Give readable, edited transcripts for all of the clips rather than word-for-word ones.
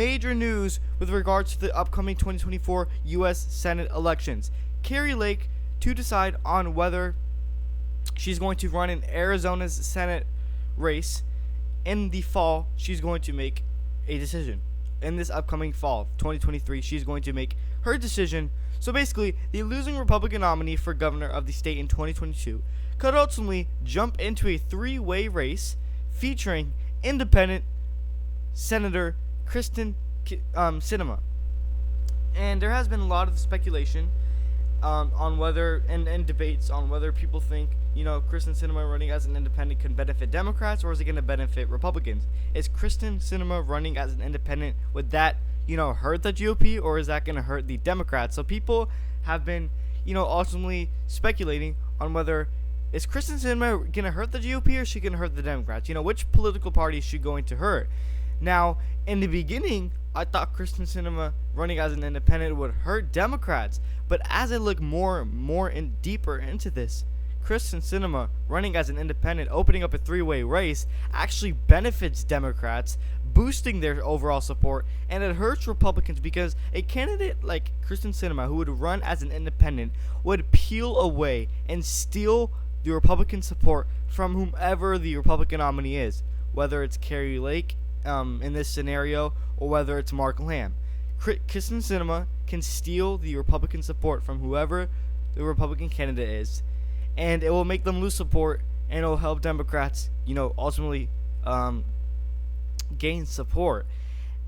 Major news with regards to the upcoming 2024 U.S. Senate elections. Kari Lake to decide on whether she's going to run in Arizona's Senate race in the fall. She's going to make a decision. In this upcoming fall, 2023, she's going to make her decision. So basically, the losing Republican nominee for governor of the state in 2022 could ultimately jump into a three-way race featuring independent Senator Kristen Sinema. And there has been a lot of speculation on whether, and debates on whether people think, Kristen Sinema running as an independent can benefit Democrats, or is it going to benefit Republicans? Is Kristen Sinema running as an independent, would that, hurt the GOP, or is that going to hurt the Democrats? So people have been, ultimately speculating on whether is Kristen Sinema going to hurt the GOP, or is she going to hurt the Democrats? Which political party is she going to hurt? Now, in the beginning, I thought Kristen Sinema running as an independent would hurt Democrats, but as I look more and deeper into this, Kristen Sinema running as an independent, opening up a three-way race, actually benefits Democrats, boosting their overall support, and it hurts Republicans because a candidate like Kristen Sinema, who would run as an independent, would peel away and steal the Republican support from whomever the Republican nominee is, whether it's Kari Lake in this scenario, or whether it's Mark Lamb. Kristen Sinema can steal the Republican support from whoever the Republican candidate is, and it will make them lose support, and it will help Democrats, ultimately gain support.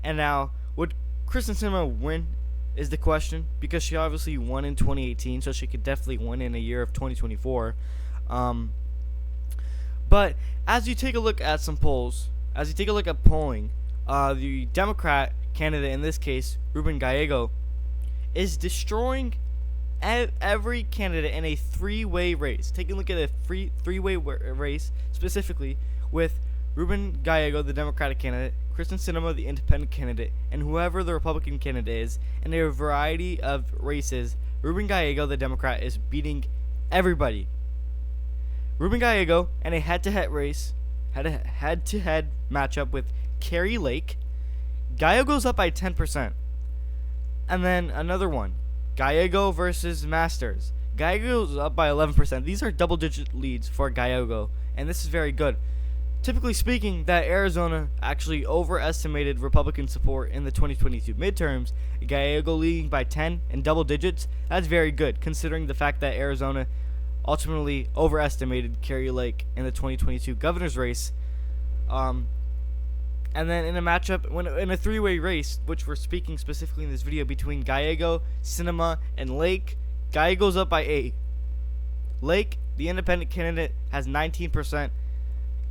And now, would Kristen Sinema win is the question, because she obviously won in 2018, so she could definitely win in a year of 2024. But as you take a look at some polls, as you take a look at polling, the Democrat candidate, in this case, Ruben Gallego, is destroying every candidate in a three-way race. Taking a look at a three-way race, specifically with Ruben Gallego, the Democratic candidate, Kristen Sinema, the independent candidate, and whoever the Republican candidate is, in a variety of races, Ruben Gallego, the Democrat, is beating everybody. Ruben Gallego, in a head-to-head race, had a head-to-head matchup with Kari Lake. Gallego goes up by 10%. And then another one, Gallego versus Masters. Gallego goes up by 11%. These are double-digit leads for Gallego, and this is very good. Typically speaking, that Arizona actually overestimated Republican support in the 2022 midterms. Gallego leading by 10 and double digits. That's very good, considering the fact that Arizona ultimately overestimated Kari Lake in the 2022 governor's race. And then in a matchup, in a three-way race, which we're speaking specifically in this video, between Gallego, Sinema, and Lake, Gallego's up by 8. Lake, the independent candidate, has 19%.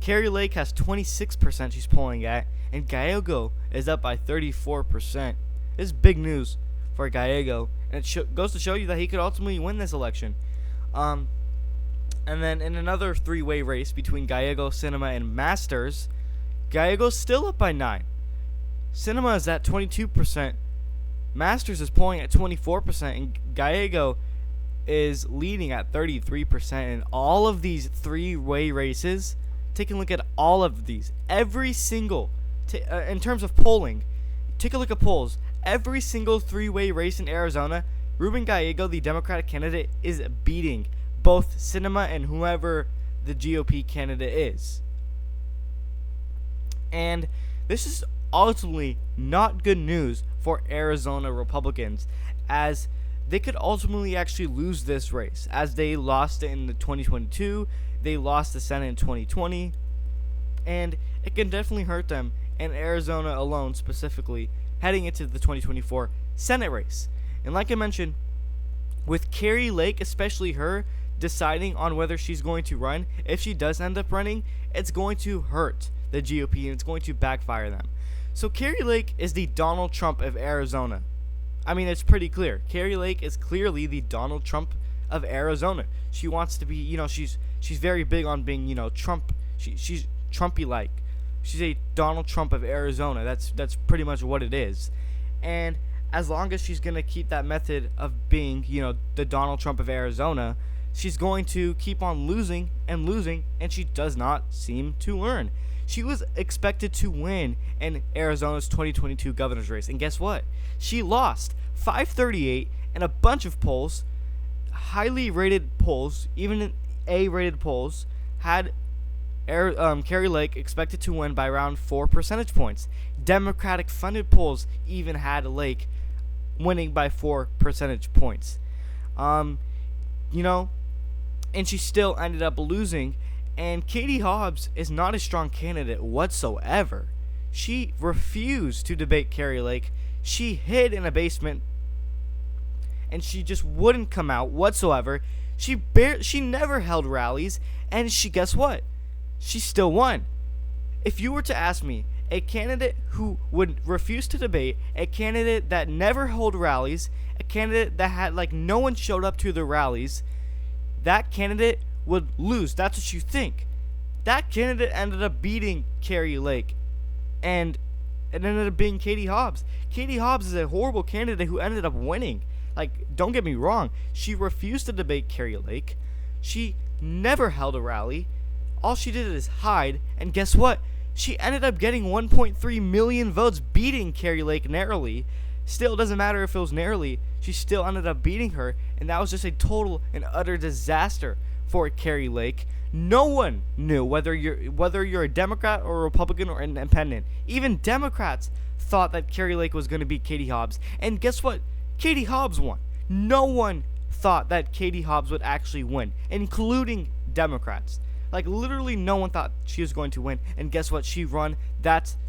Kari Lake has 26% she's polling at, and Gallego is up by 34%. This is big news for Gallego, and it goes to show you that he could ultimately win this election. And then in another three-way race between Gallego, Sinema, and Masters, Gallego's still up by 9. Sinema is at 22%. Masters is polling at 24%, and Gallego is leading at 33%. In all of these three-way races, taking a look at all of these, every single, in terms of polling, take a look at polls. Every single three-way race in Arizona, Ruben Gallego, the Democratic candidate, is beating both Sinema and whoever the GOP candidate is. And this is ultimately not good news for Arizona Republicans, as they could ultimately actually lose this race, as they lost it in the 2022, they lost the Senate in 2020, and it can definitely hurt them in Arizona alone, specifically heading into the 2024 Senate race. And like I mentioned, with Kari Lake, especially her, deciding on whether she's going to run, if she does end up running, it's going to hurt the GOP, and it's going to backfire them. So Kari Lake is the Donald Trump of Arizona. I mean, it's pretty clear. Kari Lake is clearly the Donald Trump of Arizona. She wants to be, she's very big on being, Trump. She's Trumpy-like. She's a Donald Trump of Arizona. That's pretty much what it is. And as long as she's going to keep that method of being, the Donald Trump of Arizona, she's going to keep on losing, and she does not seem to learn. She was expected to win in Arizona's 2022 governor's race, and guess what? She lost 538 in a bunch of polls, highly rated polls, even A-rated polls, had Kari Lake expected to win by around 4 percentage points. Democratic-funded polls even had Lake winning by 4 percentage points. And she still ended up losing. And Katie Hobbs is not a strong candidate whatsoever. She refused to debate Kari Lake. She hid in a basement, and she just wouldn't come out whatsoever. She never held rallies, and guess what? She still won. If you were to ask me, a candidate who would refuse to debate, a candidate that never held rallies, a candidate that had no one showed up to the rallies, that candidate would lose. That's what you think. That candidate ended up beating Kari Lake, and it ended up being Katie Hobbs. Katie Hobbs is a horrible candidate who ended up winning. Don't get me wrong. She refused to debate Kari Lake. She never held a rally. All she did is hide, and guess what? She ended up getting 1.3 million votes, beating Kari Lake narrowly. Still, doesn't matter if it was narrowly. She still ended up beating her, and that was just a total and utter disaster for Kari Lake. No one knew whether you're a Democrat or a Republican or an independent. Even Democrats thought that Kari Lake was going to beat Katie Hobbs, and guess what? Katie Hobbs won. No one thought that Katie Hobbs would actually win, including Democrats. Literally no one thought she was going to win, and guess what? She won.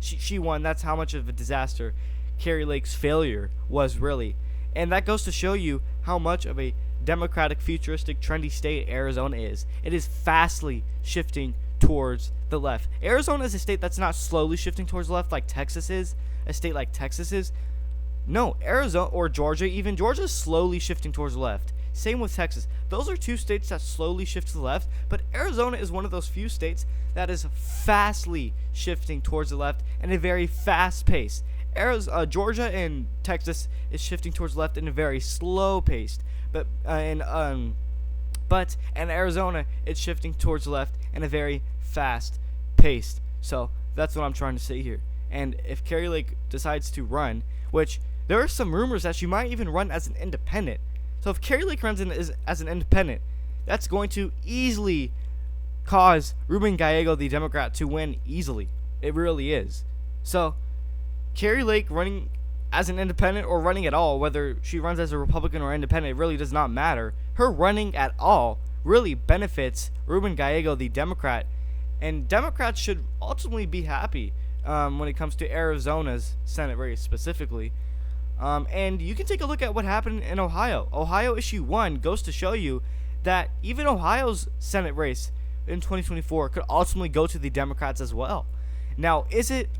She won. That's how much of a disaster Kari Lake's failure was, really. And that goes to show you how much of a democratic, futuristic, trendy state Arizona is. It is fastly shifting towards the left. Arizona is a state that's not slowly shifting towards the left like Texas is. A state like Texas is. No, Arizona or Georgia, even Georgia is slowly shifting towards the left. Same with Texas. Those are two states that slowly shift to the left, but Arizona is one of those few states that is fastly shifting towards the left in a very fast pace. Georgia and Texas is shifting towards the left in a very slow pace, but in Arizona it's shifting towards the left in a very fast pace. So that's what I'm trying to say here. And if Kari Lake decides to run, which there are some rumors that she might even run as an independent. So if Kari Lake runs as an independent, that's going to easily cause Ruben Gallego, the Democrat, to win easily. It really is. So Kari Lake running as an independent or running at all, whether she runs as a Republican or independent, it really does not matter. Her running at all really benefits Ruben Gallego, the Democrat, and Democrats should ultimately be happy when it comes to Arizona's Senate race specifically. And you can take a look at what happened in Ohio. Ohio issue 1 goes to show you that even Ohio's Senate race in 2024 could ultimately go to the Democrats as well. Now, is it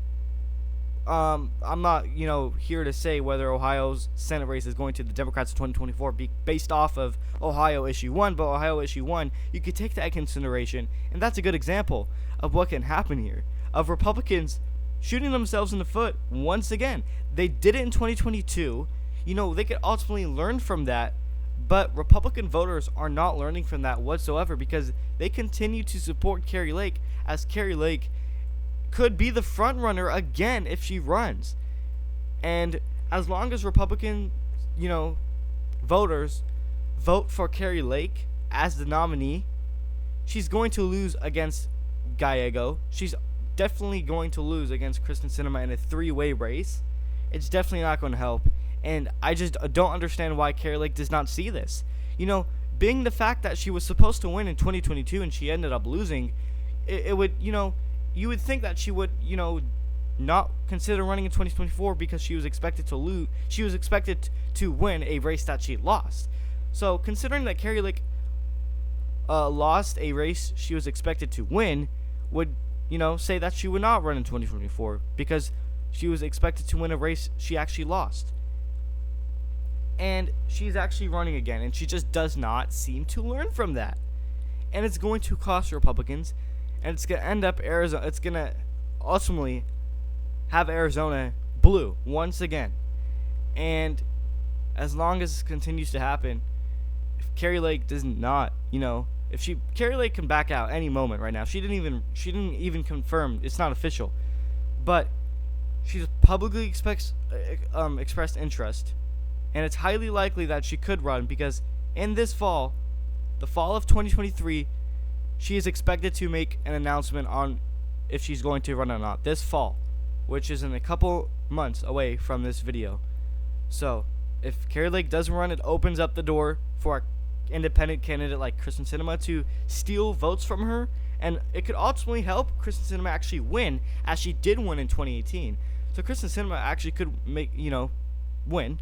I'm not, here to say whether Ohio's Senate race is going to the Democrats in 2024 based off of Ohio issue 1, but Ohio issue 1, you could take that into consideration, and that's a good example of what can happen here, of Republicans shooting themselves in the foot once again. They did it in 2022. They could ultimately learn from that, but Republican voters are not learning from that whatsoever because they continue to support Kari Lake, as Kari Lake could be the front runner again if she runs. And as long as Republican, voters vote for Kari Lake as the nominee, she's going to lose against Gallego. She's definitely going to lose against Kristen Sinema in a 3-way race. It's definitely not going to help. And I just don't understand why Kari Lake does not see this. Being the fact that she was supposed to win in 2022 and she ended up losing, it would, you would think that she would, not consider running in 2024 because she was expected to lose. She was expected to win a race that she lost. So considering that Kari Lake lost a race she was expected to win, would say that she would not run in 2024 because she was expected to win a race she actually lost. And she's actually running again, and she just does not seem to learn from that. And it's going to cost Republicans, and it's going to end up Arizona. It's going to ultimately have Arizona blue once again. And as long as this continues to happen, if Kari Lake does not, If Kari Lake can back out any moment right now. She didn't even confirm. It's not official, but she's publicly expressed interest, and it's highly likely that she could run because in this fall, the fall of 2023, she is expected to make an announcement on if she's going to run or not this fall, which is in a couple months away from this video. So if Kari Lake doesn't run, it opens up the door for an independent candidate like Kristen Sinema to steal votes from her, and it could ultimately help Kristen Sinema actually win, as she did win in 2018. So Kristen Sinema actually could win,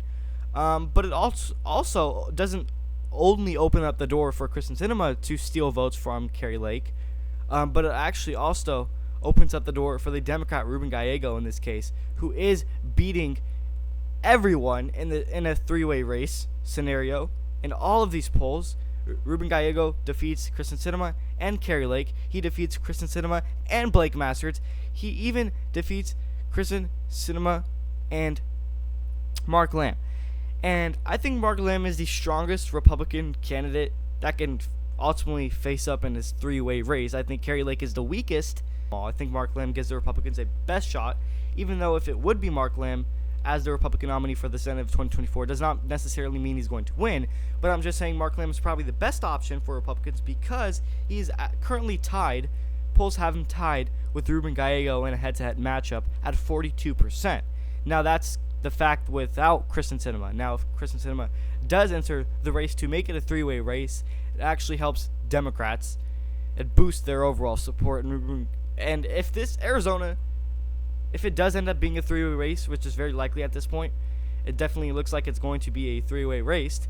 but it also doesn't only open up the door for Kristen Sinema to steal votes from Kari Lake, but it actually also opens up the door for the Democrat Ruben Gallego in this case, who is beating everyone in a three-way race scenario in all of these polls. Ruben Gallego defeats Kristen Sinema and Kari Lake. He defeats Kristen Sinema and Blake Masters. He even defeats Kristen Sinema and Mark Lamb. And I think Mark Lamb is the strongest Republican candidate that can ultimately face up in this three-way race. I think Kari Lake is the weakest. I think Mark Lamb gives the Republicans a best shot, even though if it would be Mark Lamb as the Republican nominee for the Senate of 2024, does not necessarily mean he's going to win. But I'm just saying Mark Lamb is probably the best option for Republicans because he is currently tied. Polls have him tied with Ruben Gallego in a head-to-head matchup at 42%. Now that's the fact without Kristen Sinema. Now if Kristen Sinema does enter the race to make it a three-way race, it actually helps Democrats. It boosts their overall support. And if this Arizona, if it does end up being a three-way race, which is very likely at this point, it definitely looks like it's going to be a three-way race,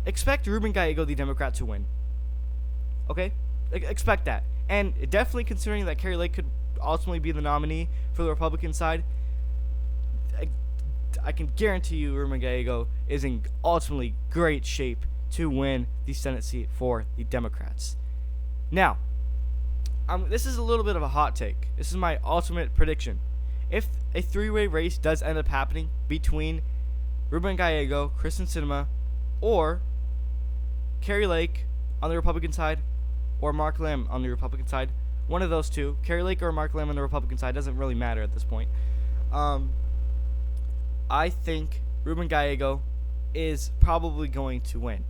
expect Ruben Gallego, the Democrat, to win. Okay? Expect that. And definitely considering that Kari Lake could ultimately be the nominee for the Republican side, I can guarantee you Ruben Gallego is in ultimately great shape to win the Senate seat for the Democrats. Now, this is a little bit of a hot take. This is my ultimate prediction. If a three-way race does end up happening between Ruben Gallego, Kristen Sinema, or Kari Lake on the Republican side, or Mark Lamb on the Republican side, one of those two, Kari Lake or Mark Lamb on the Republican side, doesn't really matter at this point. I think Ruben Gallego is probably going to win.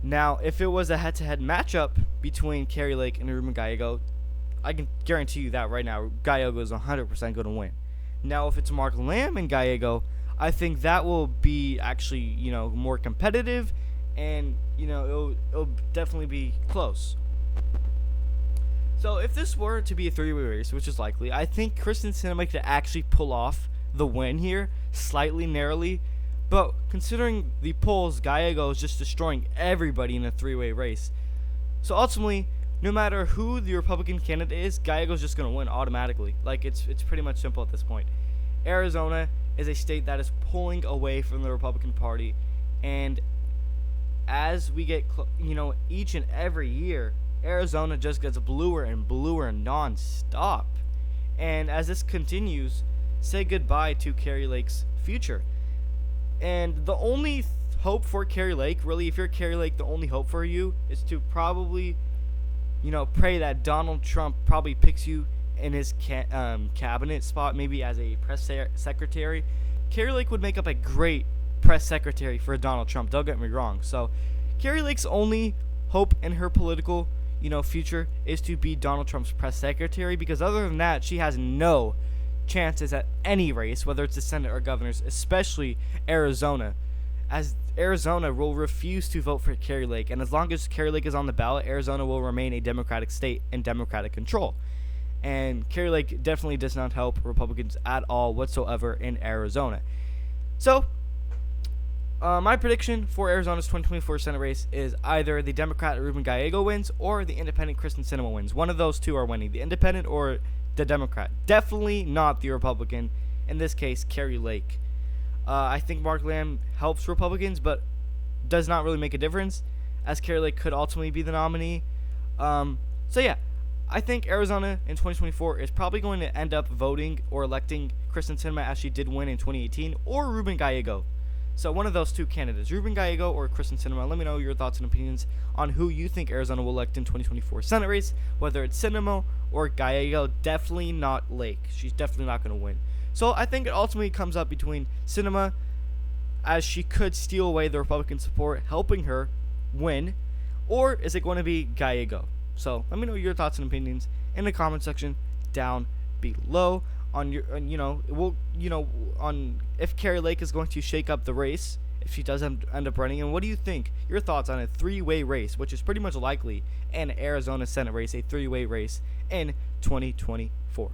Now, if it was a head-to-head matchup between Kari Lake and Ruben Gallego, I can guarantee you that right now, Gallego is 100% going to win. Now, if it's Mark Lamb and Gallego, I think that will be actually, more competitive, and, it'll definitely be close. So, if this were to be a three-way race, which is likely, I think Kristen Sinema could actually pull off the win here, slightly narrowly. But considering the polls, Gallego is just destroying everybody in a three-way race. So ultimately, no matter who the Republican candidate is, Gallego's just going to win automatically. Like, it's pretty much simple at this point. Arizona is a state that is pulling away from the Republican Party, and as we get each and every year, Arizona just gets bluer and bluer non-stop. And as this continues, say goodbye to Kari Lake's future. And the only hope for Kari Lake, really, if you're Kari Lake, the only hope for you is to probably, pray that Donald Trump probably picks you in his cabinet spot, maybe as a press secretary. Kari Lake would make up a great press secretary for Donald Trump, don't get me wrong. So Kari Lake's only hope in her political, future is to be Donald Trump's press secretary, because other than that, she has no chances at any race, whether it's the Senate or governors, especially Arizona, as Arizona will refuse to vote for Kari Lake, and as long as Kari Lake is on the ballot, Arizona will remain a Democratic state and Democratic control. And Kari Lake definitely does not help Republicans at all whatsoever in Arizona. So, my prediction for Arizona's 2024 Senate race is either the Democrat Ruben Gallego wins or the independent Kristen Sinema wins. One of those two are winning, the independent or the Democrat. Definitely not the Republican, in this case, Kari Lake. I think Mark Lamb helps Republicans, but does not really make a difference, as Kari Lake could ultimately be the nominee. So yeah, I think Arizona in 2024 is probably going to end up voting or electing Kristen Sinema, as she did win in 2018, or Ruben Gallego. So one of those two candidates, Ruben Gallego or Kristen Sinema. Let me know your thoughts and opinions on who you think Arizona will elect in 2024 Senate race, whether it's Sinema or Gallego. Definitely not Lake. She's definitely not going to win. So I think it ultimately comes up between Sinema, as she could steal away the Republican support, helping her win, or is it going to be Gallego? So let me know your thoughts and opinions in the comment section down below on your, on if Kari Lake is going to shake up the race, if she does end up running, and what do you think? Your thoughts on a three-way race, which is pretty much likely an Arizona Senate race, a three-way race in 2024.